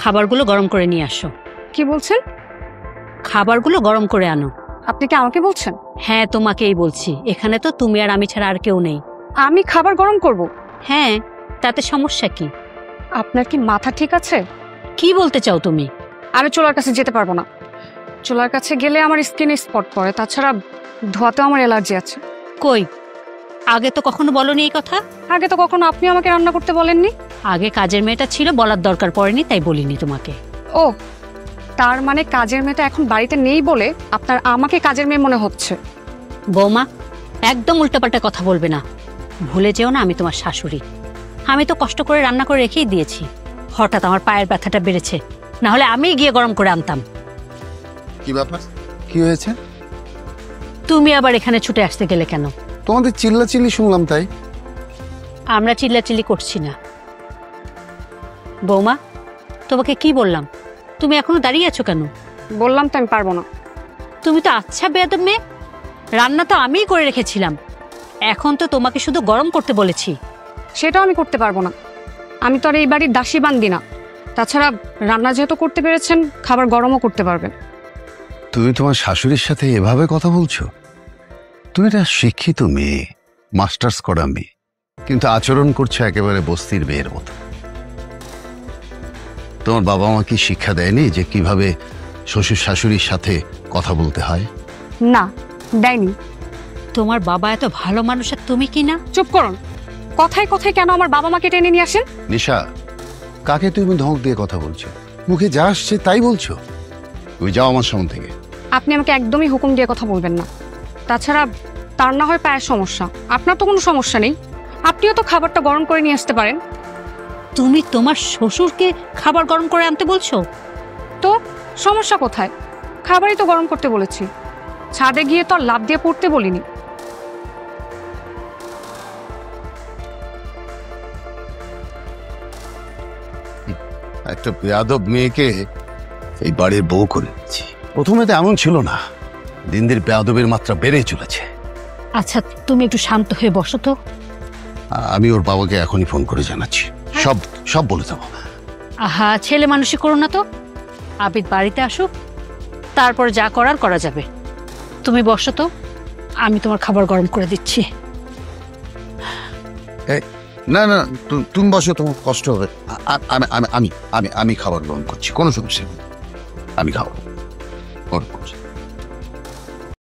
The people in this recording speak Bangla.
খাবারগুলো গরম করে নিয়ে আসো। কি বলছেন? খাবারগুলো গরম করে আনো। আপনি কি আমাকে বলছেন? হ্যাঁ, তোমাকেই বলছি। এখানে তো তুমি আর আমি ছাড়া আর কেউ নেই। আমি খাবার গরম করব? হ্যাঁ, তাতে সমস্যা কি? আপনার কি মাথা ঠিক আছে? কি বলতে চাও তুমি? আমি চুলার কাছে যেতে পারবো না। চুলার কাছে গেলে আমার স্কিনে স্পট পড়ে, তাছাড়া ধোয়াতেও আমার অ্যালার্জি আছে। কই, আগে তো কখনো বলনি এই কথা। আগে তো কখনো আপনি আমাকে রান্না করতে বলেননি। আগে কাজের মেয়েটা ছিল, বলার দরকার পড়েনি, তাই বলিনি তোমাকে। ও, তার মানে কাজের মেয়েটা এখন বাড়িতে নেই বলে আপনার আমাকে কাজের মেয়ে মনে হচ্ছে? বৌমা, একদম উল্টাপাল্টা কথা বলবে না। ভুলে যেও না আমি তোমার শাশুড়ি। আমি তো কষ্ট করে রান্না করে রেখেই দিয়েছি। হঠাৎ আমার পায়ের ব্যথাটা বেড়েছে, না হলে আমি গিয়ে গরম করে আনতাম। কি ব্যাপার, কি হয়েছে? তুমি আবার এখানে ছুটে আসতে গেলে কেন? তোমাদের চিল্লাচিল্লি শুনলাম তাই। আমরা চিল্লাচিল্লি করছি না। বৌমা, তোমাকে কি বললাম? তুমি এখনো দাঁড়িয়ে আছো কেন? বললাম তো আমি পারবো না। তুমি তো আচ্ছা বেয়াদব মেয়ে। রান্না তো আমিই করে রেখেছিলাম, এখন তো তোমাকে শুধু গরম করতে বলেছি। সেটাও আমি করতে পারবো না। আমি তো আর এই বাড়ির দাসী বান্দি না। তাছাড়া রান্না যেহেতু করতে পেরেছেন, খাবার গরমও করতে পারবেন। তুমি তোমার শাশুড়ির সাথে এভাবে কথা বলছো? তুমি একটা শিক্ষিত মেয়ে, মাস্টার্স করা মেয়ে, কিন্তু আচরণ করছো একেবারে বস্তির মেয়ের মতো। তোমার বাবা মা কি শিক্ষা দেয়নি যে কিভাবে শ্বশুর শাশুড়ির সাথে কথা বলতে হয়? না, দেয়নি। তোমার বাবা এত ভালো মানুষ আর তুমি কি না? চুপ করুন। কথায় কথায় কেন আমার বাবা মাকে টেনে নিয়ে আসেন? নিশা, কাকে তুমি ধমক দিয়ে কথা বলছো? মুখে যা আসছে তাই বলছো। তুমি যাও আমার সামনে থেকে। আপনি আমাকে একদমই হুকুম দিয়ে কথা বলবেন না। তাছাড়া তার না হয় পায়ের সমস্যা, আপনার তো কোনো সমস্যা নেই। আপনিও তো খাবারটা গরম করে নিয়ে আসতে পারেন। তুমি তোমার শ্বশুরকে খাবার গরম করে আনতে বলছো? তো সমস্যা কোথায়? খাবারই তো গরম করতে বলেছি, ছাদে গিয়ে তো আর লাফ দিয়ে পড়তে বলিনি। একটা বেয়াদব মেয়েকে এই বাড়ির বউ করে দিচ্ছি। প্রথমে তো এমন ছিল না, দিন দিন বেয়াদবের মাত্রা বেড়ে চলেছে। আচ্ছা, তুমি একটু শান্ত হয়ে বসো তো। আমি ওর বাবাকে এখনই ফোন করে জানাচ্ছি, সব সব বলে দেবো। আহা, ছেলে মানুষই করো না তো। আবিদ বাড়িতে আসুক, তারপর যা করার করা যাবে। তুমি বসো তো, আমি তোমার খাবার গরম করে দিচ্ছি। না না, তুমি বসো, তোমার কষ্ট হবে। আমি আমি আমি আমি খাবার গ্রহণ করছি, কোনো সমস্যা নেই, আমি খাবো।